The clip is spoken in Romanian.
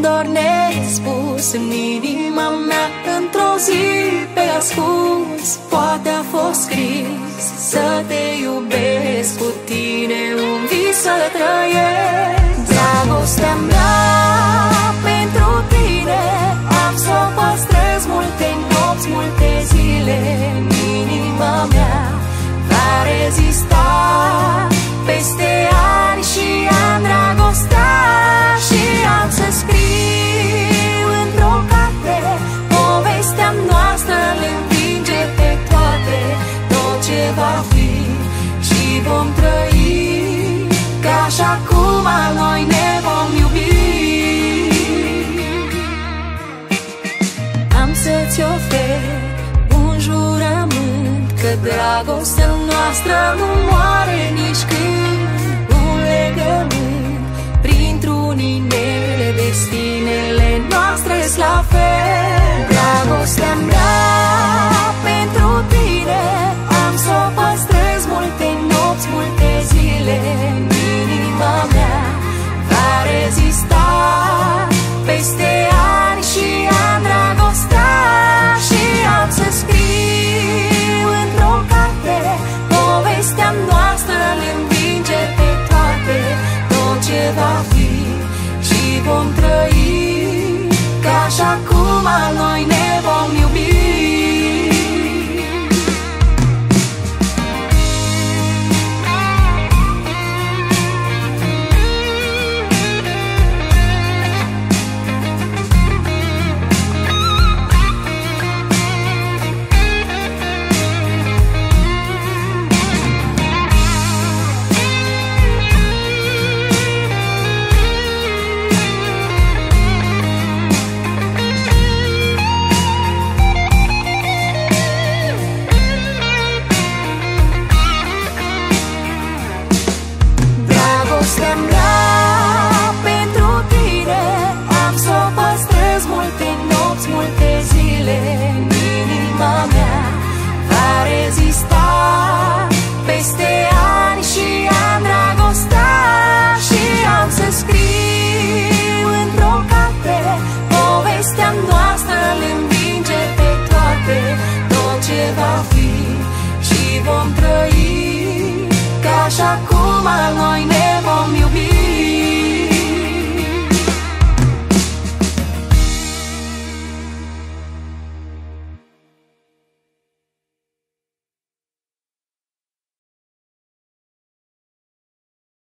dor nespus în inima mea. Într-o zi pe ascuns poate a fost scris să te iubesc, cu tine un vis să trăiesc. Dragostea mea pentru tine am să o păstrez multe nopți, multe zile. În inima mea va rezista peste ani și ani dragostea. Și am să scriu într-o carte povestea noastră, le învinge pe toate. Tot ce va fi și vom trăi ca și acum noi ne vom iubi. Am să-ți ofer un jurământ că dragostea noastră nu moare nici când. Un legământ printr-un inele, destinele noastre-s la fel. Dragostea mea pentru tine am să o păstrez multe nopți, multe zile. În inima mea va rezista peste ani și ani dragostea. Și am să scriu într-o carte povestea noastră, le învinge pe toate. Tot ce va fi și vom trăi ca și acum noi ne vom iubi. Dragostea mea pentru tine am să o păstrez multe nopți, multe zile. În inima mea va rezista peste ani și ani dragostea. Și am să scriu într-o carte povestea noastră, le învinge pe toate. Tot ce va fi și vom trăi ca și acum